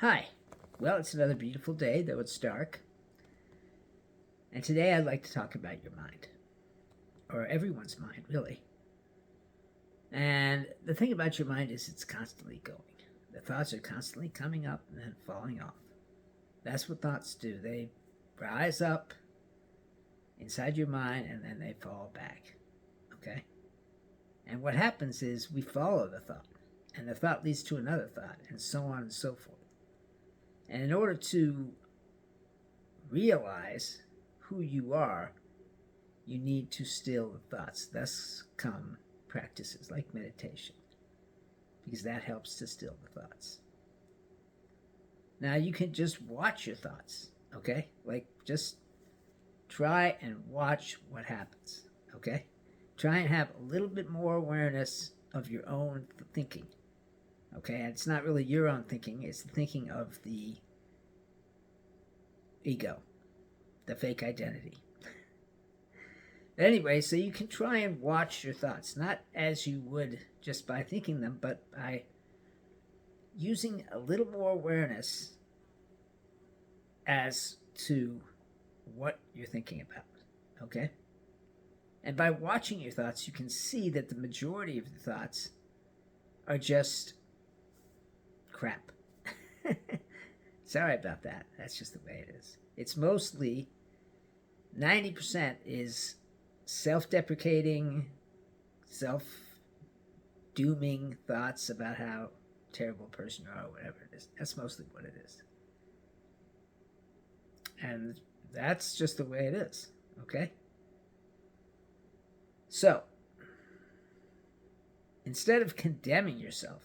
Hi. Well, it's another beautiful day, though it's dark. And today I'd like to talk about your mind, or everyone's mind, really. And the thing about your mind is it's constantly going. The thoughts are constantly coming up and then falling off. That's what thoughts do. They rise up inside your mind and then they fall back. Okay? And what happens is we follow the thought, and the thought leads to another thought, and so on and so forth. And in order to realize who you are, you need to still the thoughts. Thus come practices like meditation, because that helps to still the thoughts. Now you can just watch your thoughts, okay? Like just try and watch what happens, okay? Try and have a little bit more awareness of your own thinking, okay? And it's not really your own thinking, it's the thinking of the ego, the fake identity. Anyway, so you can try and watch your thoughts, not as you would just by thinking them, but by using a little more awareness as to what you're thinking about, okay? And by watching your thoughts, you can see that the majority of the thoughts are just crap. Sorry about that. That's just the way it is. It's mostly 90% is self-deprecating, self-dooming thoughts about how terrible a person you are or whatever it is. That's mostly what it is. And that's just the way it is, okay? So, instead of condemning yourself,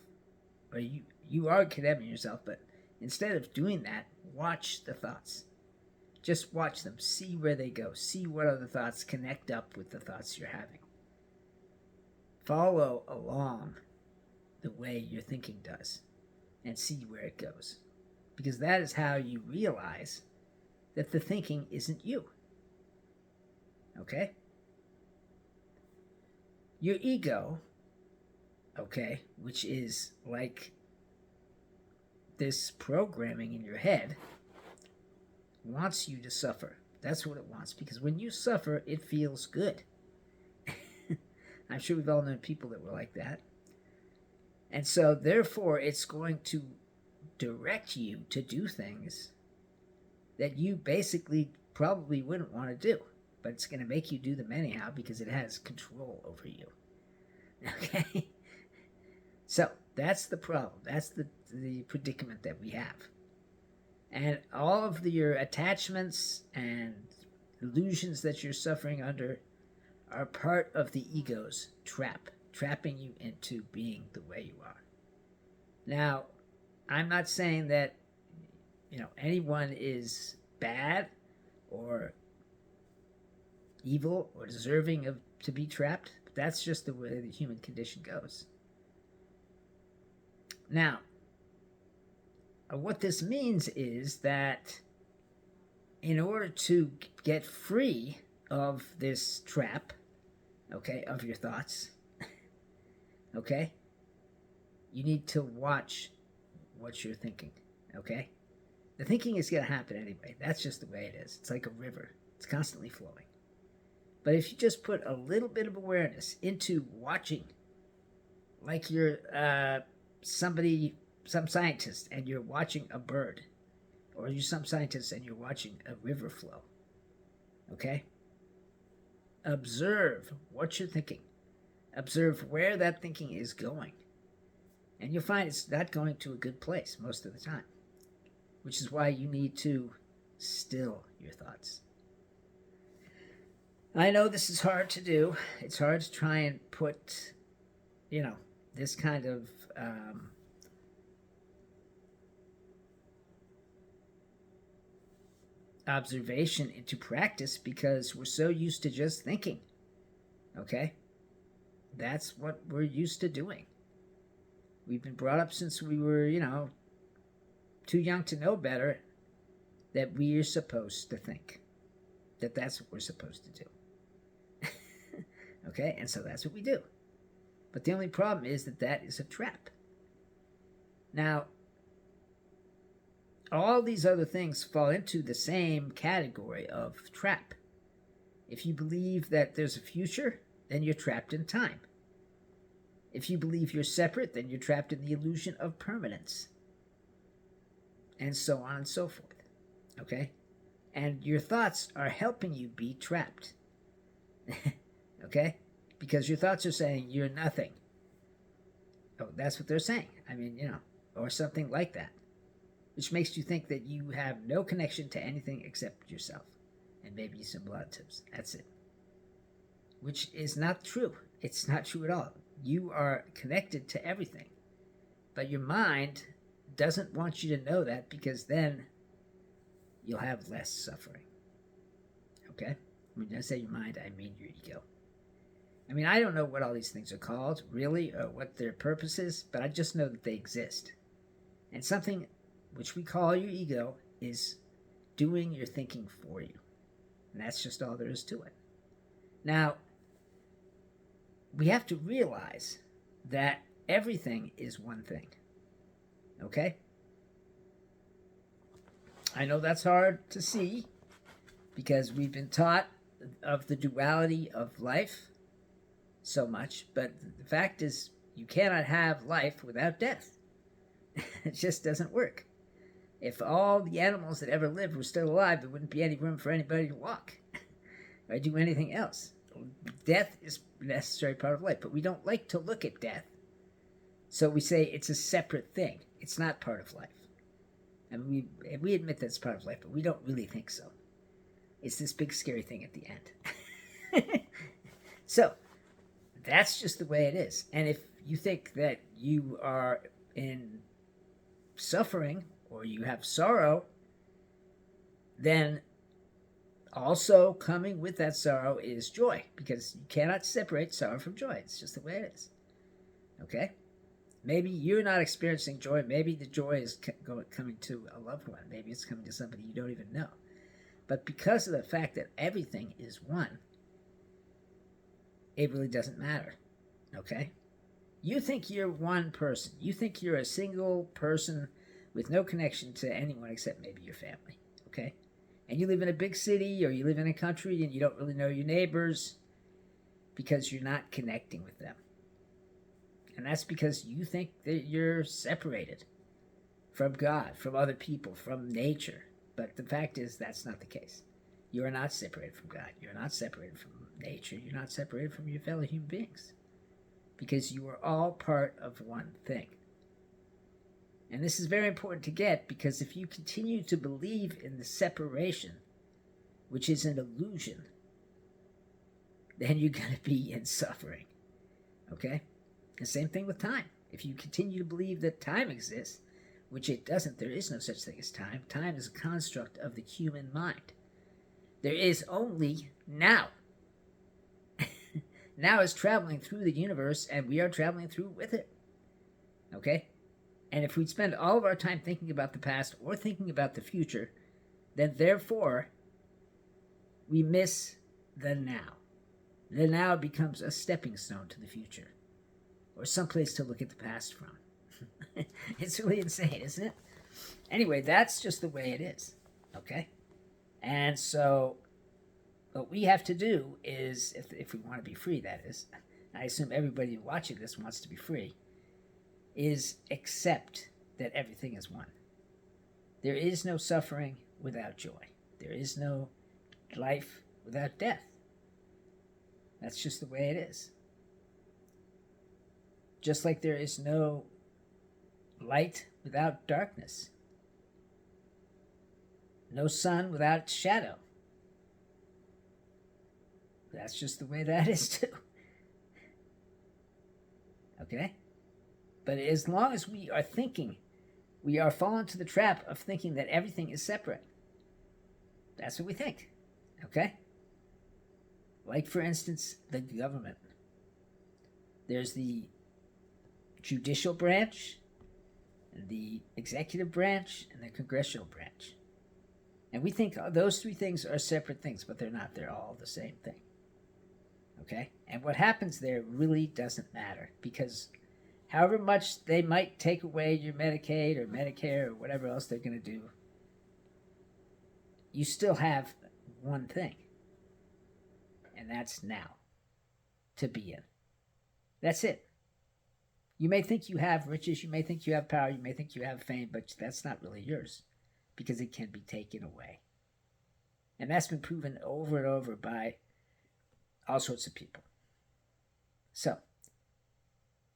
or you are condemning yourself, but instead of doing that, watch the thoughts. Just watch them. See where they go. See what other thoughts connect up with the thoughts you're having. Follow along the way your thinking does and see where it goes. Because that is how you realize that the thinking isn't you. Okay? Your ego, okay, which is like this programming in your head, wants you to suffer. That's what it wants, because when you suffer, it feels good. I'm sure we've all known people that were like that. And so, therefore, it's going to direct you to do things that you basically probably wouldn't want to do. But it's going to make you do them anyhow because it has control over you. Okay? So, that's the problem. That's the predicament that we have. And all of your attachments and illusions that you're suffering under are part of the ego's trap, trapping you into being the way you are. Now, I'm not saying that, anyone is bad or evil or deserving of to be trapped, but that's just the way the human condition goes. Now, what this means is that in order to get free of this trap, okay, of your thoughts, okay, you need to watch what you're thinking, okay? The thinking is going to happen anyway. That's just the way it is. It's like a river. It's constantly flowing. But if you just put a little bit of awareness into watching, like you're some scientist, and you're watching a bird, or you're some scientist and you're watching a river flow, okay? Observe what you're thinking. Observe where that thinking is going. And you'll find it's not going to a good place most of the time, which is why you need to still your thoughts. I know this is hard to do. It's hard to try and put, this kind of observation into practice because we're so used to just thinking, okay? That's what we're used to doing. We've been brought up since we were, too young to know better that we are supposed to think. That's what we're supposed to do. Okay? And so that's what we do. But the only problem is that is a trap. Now, All these other things fall into the same category of trap. If you believe that there's a future, then you're trapped in time. If you believe you're separate, then you're trapped in the illusion of permanence. And so on and so forth. Okay? And your thoughts are helping you be trapped. Okay? Because your thoughts are saying you're nothing. Oh, that's what they're saying. I mean, or something like that. Which makes you think that you have no connection to anything except yourself. And maybe some relatives. That's it. Which is not true. It's not true at all. You are connected to everything. But your mind doesn't want you to know that, because then you'll have less suffering. Okay? When I say your mind, I mean your ego. I mean, I don't know what all these things are called, really, or what their purpose is, but I just know that they exist. And something which we call your ego is doing your thinking for you. And that's just all there is to it. Now, we have to realize that everything is one thing. Okay? I know that's hard to see, because we've been taught of the duality of life so much, but the fact is, you cannot have life without death. It just doesn't work. If all the animals that ever lived were still alive, there wouldn't be any room for anybody to walk or do anything else. Death is a necessary part of life, but we don't like to look at death. So we say it's a separate thing. It's not part of life. And we admit that it's part of life, but we don't really think so. It's this big scary thing at the end. So, that's just the way it is. And if you think that you are in suffering or you have sorrow, then also coming with that sorrow is joy, because you cannot separate sorrow from joy. It's just the way it is. Okay? Maybe you're not experiencing joy. Maybe the joy is coming to a loved one. Maybe it's coming to somebody you don't even know. But because of the fact that everything is one, it really doesn't matter. Okay? You think you're one person. You think you're a single person with no connection to anyone except maybe your family. Okay? And you live in a big city, or you live in a country, and you don't really know your neighbors because you're not connecting with them. And that's because you think that you're separated from God, from other people, from nature. But the fact is, that's not the case. You are not separated from God. You're not separated from nature. You're not separated from your fellow human beings. Because you are all part of one thing. And this is very important to get, because if you continue to believe in the separation, which is an illusion, then you're going to be in suffering. Okay? The same thing with time. If you continue to believe that time exists, which it doesn't, there is no such thing as time. Time is a construct of the human mind. There is only now. Now is traveling through the universe, and we are traveling through with it. Okay? And if we spend all of our time thinking about the past or thinking about the future, then therefore we miss the now. The now becomes a stepping stone to the future, or someplace to look at the past from. It's really insane, isn't it? Anyway, that's just the way it is. Okay? And so what we have to do is, if we want to be free, that is, I assume everybody watching this wants to be free, is accept that everything is one. There is no suffering without joy. There is no life without death. That's just the way it is. Just like there is no light without darkness. No sun without shadow. That's just the way that is too. Okay? But as long as we are thinking, we are falling to the trap of thinking that everything is separate. That's what we think. Okay? Like, for instance, the government. There's the judicial branch, the executive branch, and the congressional branch. And we think those three things are separate things, but they're not. They're all the same thing. Okay? And what happens there really doesn't matter, because however much they might take away your Medicaid or Medicare or whatever else they're going to do, you still have one thing, and that's now to be in. That's it. You may think you have riches, you may think you have power, you may think you have fame, but that's not really yours because it can be taken away. And that's been proven over and over by all sorts of people. So,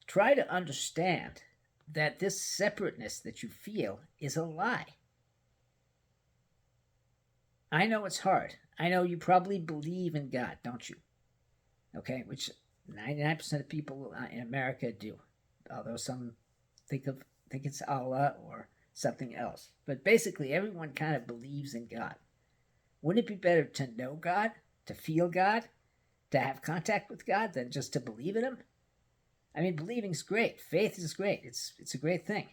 try to understand that this separateness that you feel is a lie. I know it's hard. I know you probably believe in God, don't you? Okay, which 99% of people in America do, although some think it's Allah or something else. But basically, everyone kind of believes in God. Wouldn't it be better to know God, to feel God, to have contact with God than just to believe in Him? I mean, believing's great. Faith is great. It's a great thing.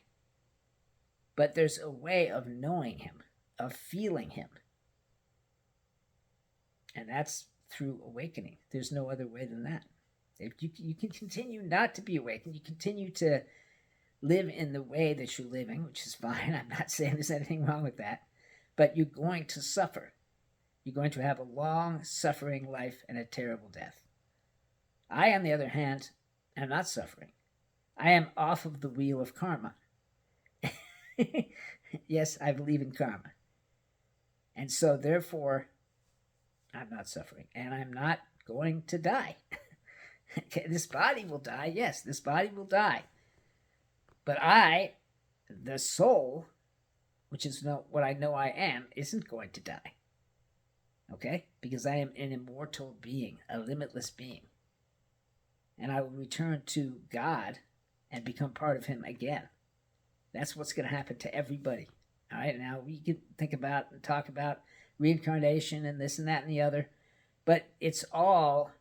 But there's a way of knowing Him, of feeling Him. And that's through awakening. There's no other way than that. If you can continue not to be awakened, you continue to live in the way that you're living, which is fine. I'm not saying there's anything wrong with that. But you're going to suffer. You're going to have a long, suffering life and a terrible death. I, on the other hand, am not suffering. I am off of the wheel of karma. Yes, I believe in karma. And so, therefore, I'm not suffering. And I'm not going to die. This body will die. Yes, this body will die. But I, the soul, which is what I know I am, isn't going to die. Okay? Because I am an immortal being, a limitless being. And I will return to God and become part of Him again. That's what's going to happen to everybody. All right? Now, we can think about and talk about reincarnation and this and that and the other, but it's all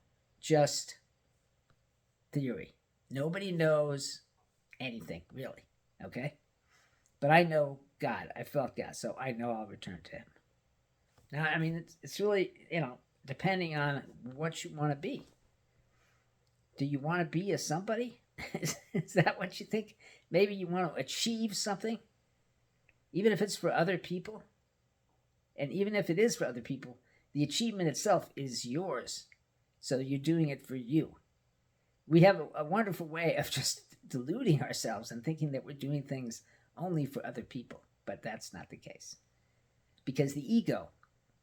just theory. Nobody knows anything, really. Okay? But I know God. I felt God, so I know I'll return to Him. Now, I mean, it's really, depending on what you want to be. Do you want to be a somebody? Is that what you think? Maybe you want to achieve something, even if it's for other people. And even if it is for other people, the achievement itself is yours. So you're doing it for you. We have a wonderful way of just deluding ourselves and thinking that we're doing things only for other people. But that's not the case. Because the ego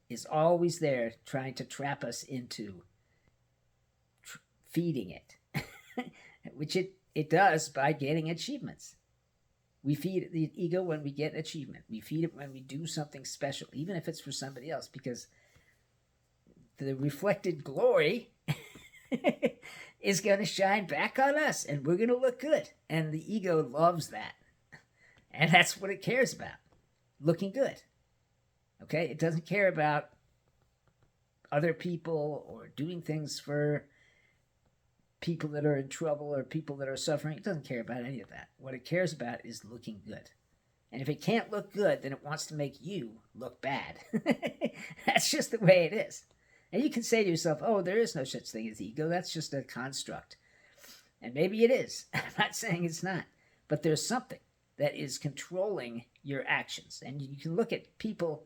is always there trying to trap us into feeding it, which it does by getting achievements. We feed the ego when we get achievement. We feed it when we do something special, even if it's for somebody else, because the reflected glory is going to shine back on us, and we're going to look good. And the ego loves that. And that's what it cares about, looking good. Okay? It doesn't care about other people or doing things for people that are in trouble or people that are suffering. It doesn't care about any of that. What it cares about is looking good. And if it can't look good, then it wants to make you look bad. That's just the way it is. And you can say to yourself, oh, there is no such thing as ego. That's just a construct. And maybe it is. I'm not saying it's not. But there's something that is controlling your actions. And you can look at people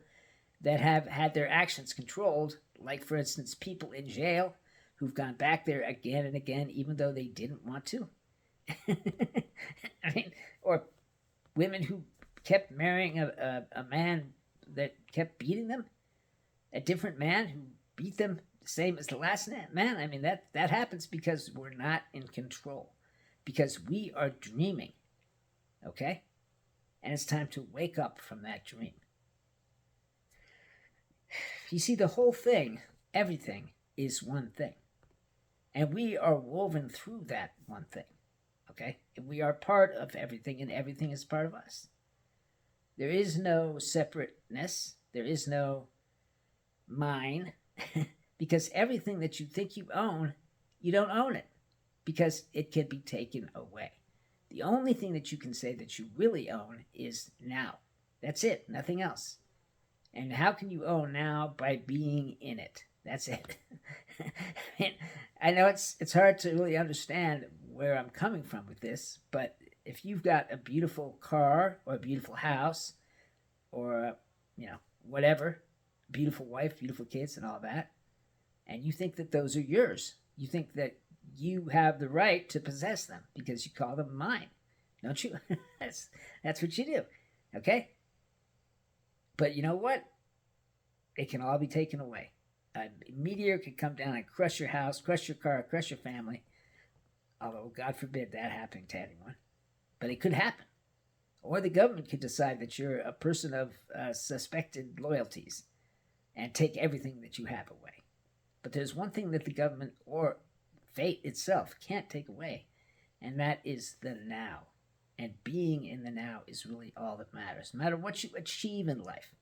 that have had their actions controlled, like, for instance, people in jail who've gone back there again and again, even though they didn't want to. I mean, or women who kept marrying a man that kept beating them, a different man who beat them the same as the last man. I mean, that happens because we're not in control, because we are dreaming, okay? And it's time to wake up from that dream. You see, the whole thing, everything, is one thing. And we are woven through that one thing, okay? And we are part of everything, and everything is part of us. There is no separateness. There is no mine, because everything that you think you own, you don't own it, because it can be taken away. The only thing that you can say that you really own is now. That's it, nothing else. And how can you own now? By being in it. That's it. I know it's hard to really understand where I'm coming from with this, but if you've got a beautiful car or a beautiful house or, whatever, beautiful wife, beautiful kids, and all that, and you think that those are yours. You think that you have the right to possess them because you call them mine, don't you? that's what you do, okay? But you know what? It can all be taken away. A meteor could come down and crush your house, crush your car, crush your family. Although, God forbid that happening to anyone. But it could happen. Or the government could decide that you're a person of suspected loyalties and take everything that you have away. But there's one thing that the government or fate itself can't take away, and that is the now. And being in the now is really all that matters, no matter what you achieve in life.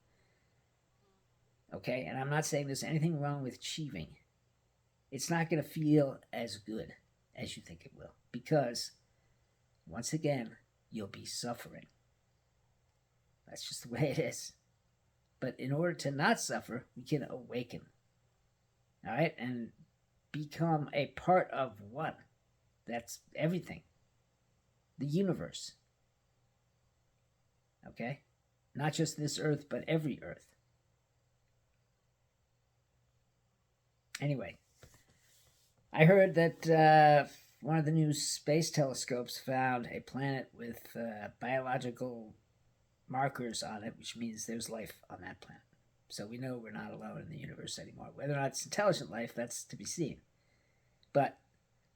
Okay? And I'm not saying there's anything wrong with achieving. It's not going to feel as good as you think it will, because once again, you'll be suffering. That's just the way it is. But in order to not suffer, we can awaken. All right? And become a part of what? That's everything. The universe. Okay? Not just this earth, but every earth. Anyway, I heard that one of the new space telescopes found a planet with biological markers on it, which means there's life on that planet. So we know we're not alone in the universe anymore. Whether or not it's intelligent life, that's to be seen. But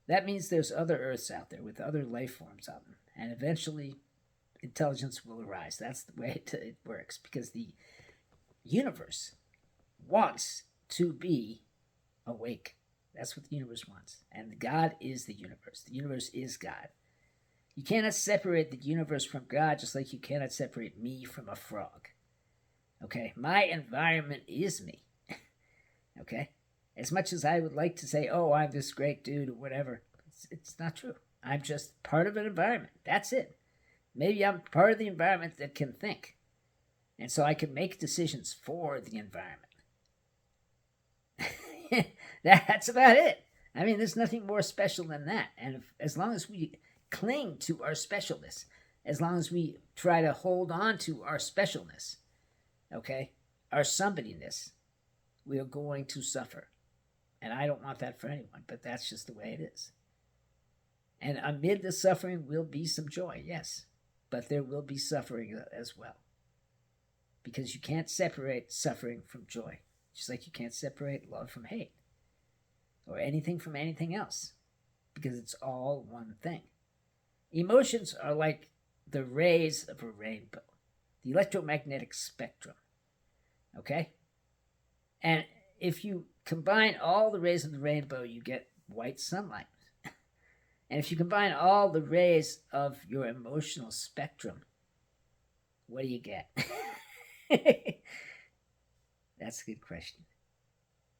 that means there's other Earths out there with other life forms on them. And eventually, intelligence will arise. That's the way it works. Because the universe wants to be awake. That's what the universe wants. And God is the universe. The universe is God. You cannot separate the universe from God, just like you cannot separate me from a frog. Okay? My environment is me. Okay? As much as I would like to say, oh, I'm this great dude or whatever, it's not true. I'm just part of an environment. That's it. Maybe I'm part of the environment that can think. And so I can make decisions for the environment. That's about it. I mean, there's nothing more special than that. And as long as we cling to our specialness, as long as we try to hold on to our specialness, okay, our somebodyness, we are going to suffer. And I don't want that for anyone, but that's just the way it is. And amid the suffering will be some joy, yes, but there will be suffering as well. Because you can't separate suffering from joy, just like you can't separate love from hate, or anything from anything else, because it's all one thing. Emotions are like the rays of a rainbow, the electromagnetic spectrum, okay? And if you combine all the rays of the rainbow, you get white sunlight. And if you combine all the rays of your emotional spectrum, what do you get? That's a good question.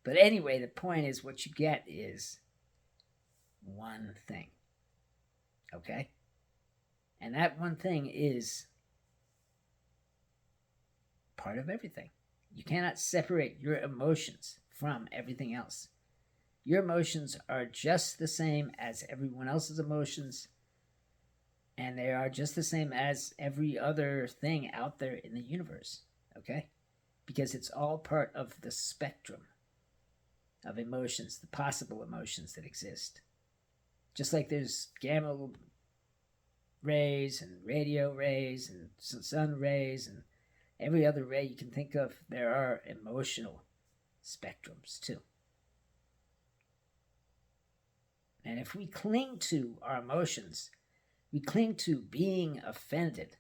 But anyway, the point is what you get is one thing. Okay? And that one thing is part of everything. You cannot separate your emotions from everything else. Your emotions are just the same as everyone else's emotions, and they are just the same as every other thing out there in the universe, okay? Because it's all part of the spectrum of emotions, the possible emotions that exist. Just like there's gamma rays and radio rays and sun rays and every other ray you can think of, there are emotional spectrums too. And if we cling to our emotions, we cling to being offended,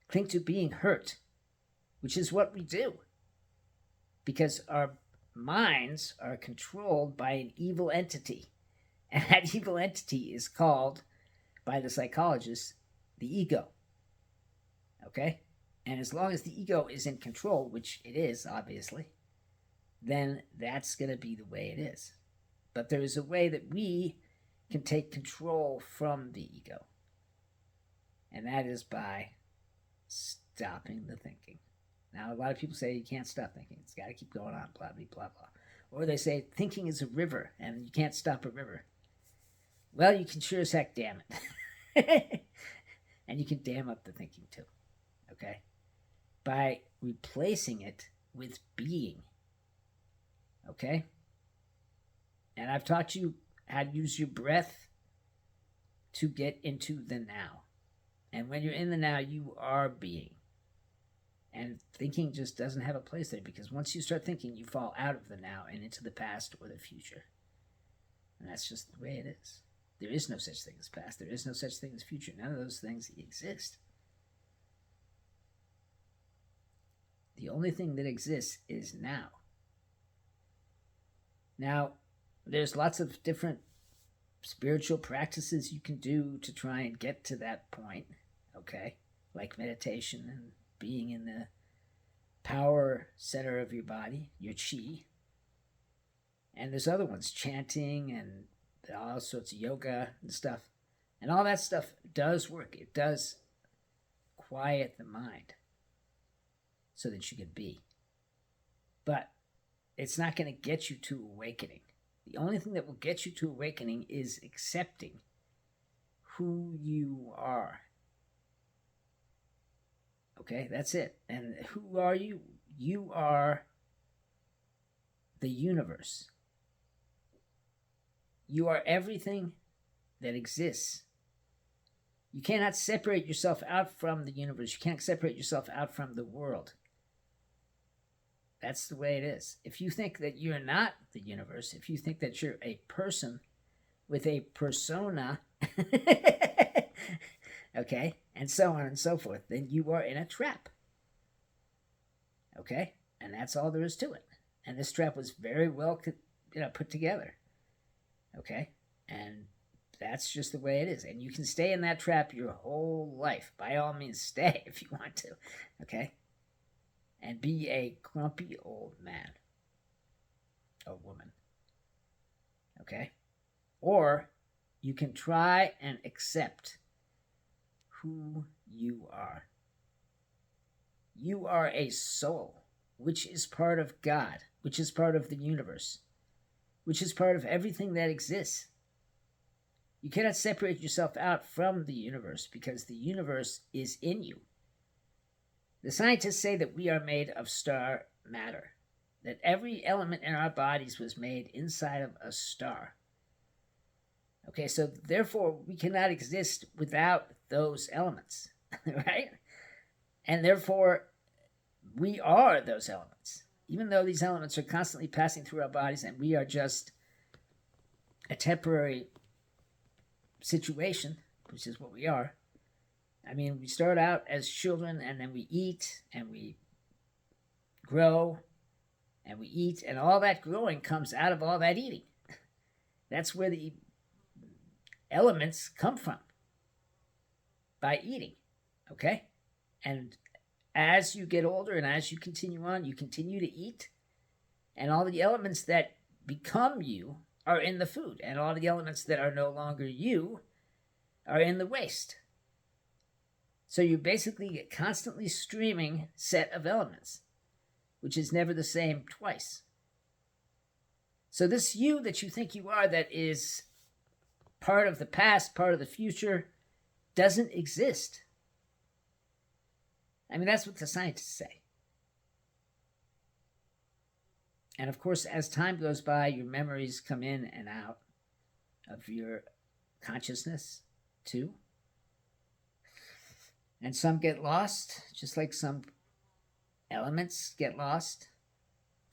cling to being hurt, which is what we do. Because our minds are controlled by an evil entity. And that evil entity is called, by the psychologists, the ego. Okay? And as long as the ego is in control, which it is, obviously, then that's going to be the way it is. But there is a way that we can take control from the ego. And that is by stopping the thinking. Now, a lot of people say you can't stop thinking. It's got to keep going on, blah, blah, blah, blah. Or they say thinking is a river, and you can't stop a river. Well, you can sure as heck dam it. And you can dam up the thinking, too. Okay? By replacing it with being. Okay? And I've taught you how to use your breath to get into the now. And when you're in the now, you are being. And thinking just doesn't have a place there, because once you start thinking, you fall out of the now and into the past or the future. And that's just the way it is. There is no such thing as past. There is no such thing as future. None of those things exist. The only thing that exists is now. Now, there's lots of different spiritual practices you can do to try and get to that point, okay? Like meditation and being in the power center of your body, your chi. And there's other ones, chanting and all sorts of yoga and stuff. And all that stuff does work. It does quiet the mind so that you can be. But it's not going to get you to awakening. The only thing that will get you to awakening is accepting who you are. Okay, that's it. And who are you? You are the universe. You are everything that exists. You cannot separate yourself out from the universe. You can't separate yourself out from the world. That's the way it is. If you think that you're not the universe, if you think that you're a person with a persona, okay, and so on and so forth, then you are in a trap. Okay? And that's all there is to it. And this trap was very well put together. Okay? And that's just the way it is. And you can stay in that trap your whole life. By all means, stay if you want to. Okay? And be a grumpy old man or woman. Okay? Or you can try and accept who you are. You are a soul, which is part of God, which is part of the universe, which is part of everything that exists. You cannot separate yourself out from the universe because the universe is in you. The scientists say that we are made of star matter, that every element in our bodies was made inside of a star. Okay, so therefore we cannot exist without those elements, right? And therefore we are those elements. Even though these elements are constantly passing through our bodies and we are just a temporary situation, which is what we are. I mean, we start out as children and then we eat and we grow and we eat, and all that growing comes out of all that eating. That's where the elements come from, by eating, okay? And as you get older and as you continue on, you continue to eat, and all the elements that become you are in the food, and all the elements that are no longer you are in the waste. So you're basically a constantly streaming set of elements, which is never the same twice. So this you that you think you are, that is part of the past, part of the future, doesn't exist. I mean, that's what the scientists say. And of course, as time goes by, your memories come in and out of your consciousness too. And some get lost, just like some elements get lost,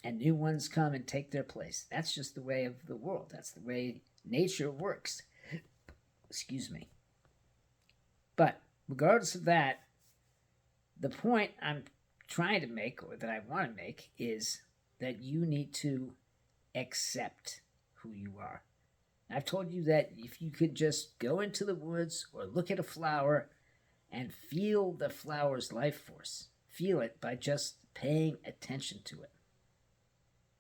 and new ones come and take their place. That's just the way of the world. That's the way nature works. Excuse me. But regardless of that, the point I'm trying to make, or that I want to make, is that you need to accept who you are. I've told you that if you could just go into the woods or look at a flower and feel the flower's life force, feel it by just paying attention to it,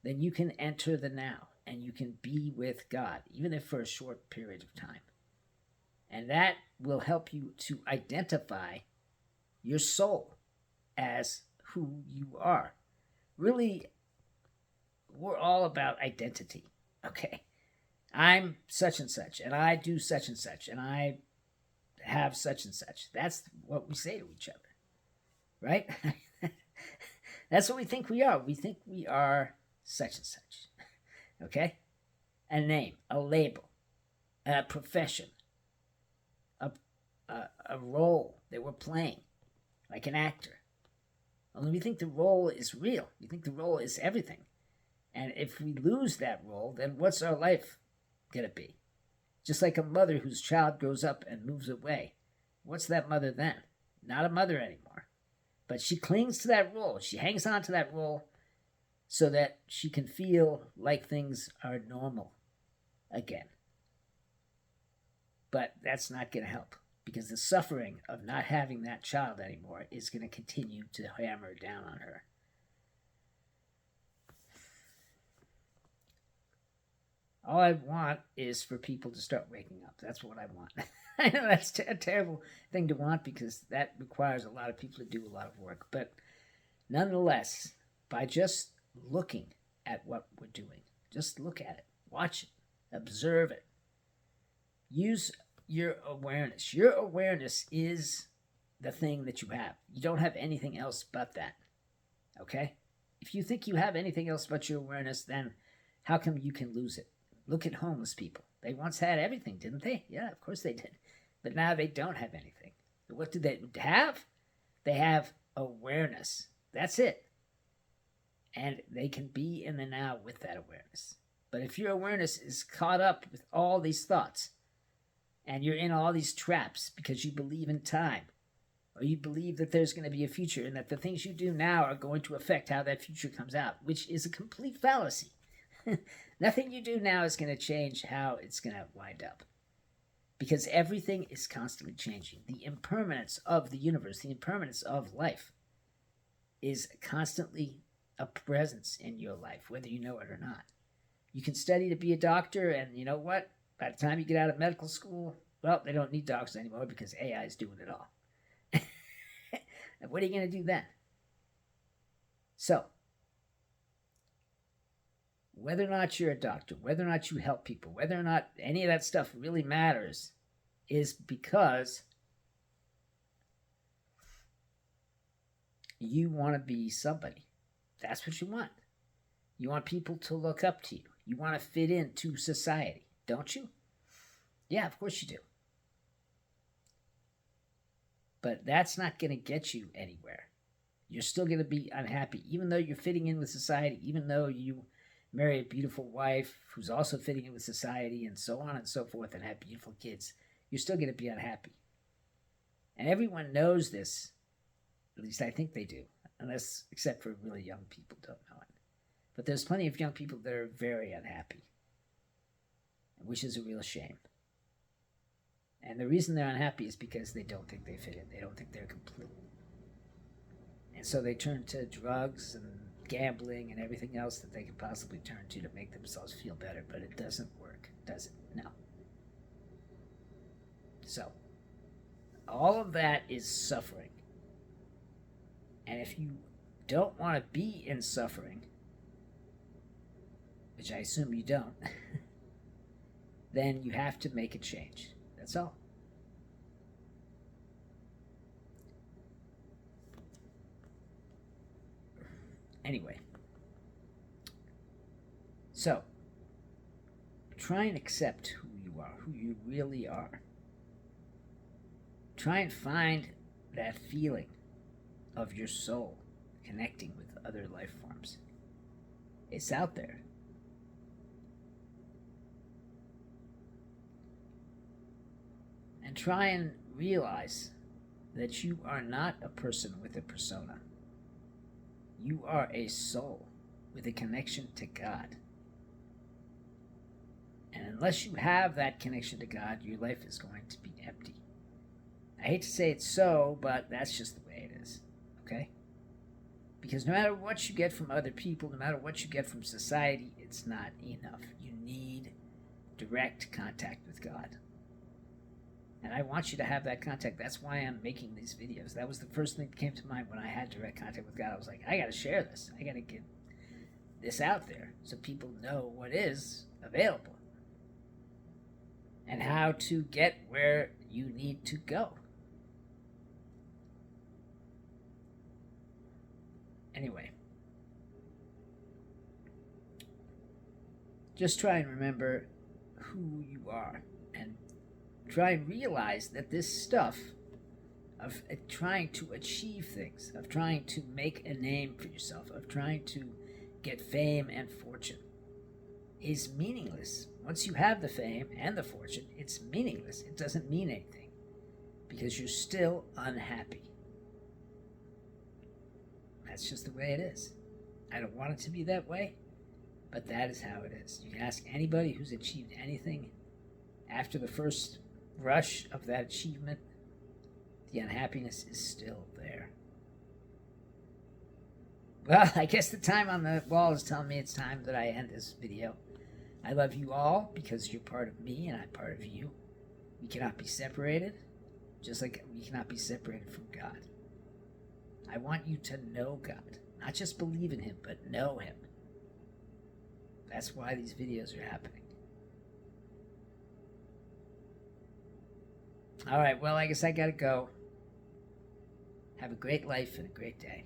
then you can enter the now and you can be with God, even if for a short period of time. And that will help you to identify your soul as who you are. Really, we're all about identity, okay? I'm such and such, and I do such and such, and I have such and such. That's what we say to each other, right? That's what we think we are. We think we are such and such. Okay? A name, a label, a profession, a, a role that we're playing, like an actor. Only we think the role is real. We think the role is everything. And if we lose that role, then what's our life going to be? Just like a mother whose child grows up and moves away. What's that mother then? Not a mother anymore. But she clings to that role. She hangs on to that role so that she can feel like things are normal again. But that's not going to help, because the suffering of not having that child anymore is going to continue to hammer down on her. All I want is for people to start waking up. That's what I want. I know that's a terrible thing to want, because that requires a lot of people to do a lot of work. But nonetheless, by just looking at what we're doing, just look at it, watch it, observe it, use your awareness. Your awareness is the thing that you have. You don't have anything else but that. Okay? If you think you have anything else but your awareness, then how come you can lose it? Look at homeless people. They once had everything, didn't they? Yeah, of course they did. But now they don't have anything. What do they have? They have awareness. That's it. And they can be in the now with that awareness. But if your awareness is caught up with all these thoughts, and you're in all these traps because you believe in time, or you believe that there's going to be a future, and that the things you do now are going to affect how that future comes out, which is a complete fallacy. Nothing you do now is going to change how it's going to wind up, because everything is constantly changing. The impermanence of the universe, the impermanence of life, is constantly a presence in your life, whether you know it or not. You can study to be a doctor, and you know what? By the time you get out of medical school, well, they don't need doctors anymore because AI is doing it all. And what are you going to do then? So, whether or not you're a doctor, whether or not you help people, whether or not any of that stuff really matters, is because you want to be somebody. That's what you want. You want people to look up to you. You want to fit into society, don't you? Yeah, of course you do. But that's not going to get you anywhere. You're still going to be unhappy, even though you're fitting in with society, even though you marry a beautiful wife who's also fitting in with society, and so on and so forth, and have beautiful kids. You're still going to be unhappy. And everyone knows this. At least I think they do. Except for really young people don't know it. But there's plenty of young people that are very unhappy, which is a real shame. And the reason they're unhappy is because they don't think they fit in. They don't think they're complete. And so they turn to drugs and gambling and everything else that they could possibly turn to make themselves feel better. But it doesn't work, does it? No. So, all of that is suffering. And if you don't want to be in suffering, which I assume you don't, then you have to make a change. That's all. Anyway, so try and accept who you are, who you really are. Try and find that feeling of your soul connecting with other life forms. It's out there. And try and realize that you are not a person with a persona. You are a soul with a connection to God. And unless you have that connection to God, your life is going to be empty. I hate to say it so, but that's just the way it is. Okay? Because no matter what you get from other people, no matter what you get from society, it's not enough. You need direct contact with God. And I want you to have that contact. That's why I'm making these videos. That was the first thing that came to mind when I had direct contact with God. I was like, I got to share this. I got to get this out there so people know what is available and how to get where you need to go. Anyway, just try and remember who you are and try and realize that this stuff of trying to achieve things, of trying to make a name for yourself, of trying to get fame and fortune is meaningless. Once you have the fame and the fortune, it's meaningless. It doesn't mean anything because you're still unhappy. That's just the way it is. I don't want it to be that way, but that is how it is. You can ask anybody who's achieved anything after the first rush of that achievement, the unhappiness is still there. Well, I guess the time on the wall is telling me it's time that I end this video. I love you all because you're part of me and I'm part of you. We cannot be separated, just like we cannot be separated from God. I want you to know God, not just believe in Him, but know Him. That's why these videos are happening. All right, well, I guess I gotta go. Have a great life and a great day.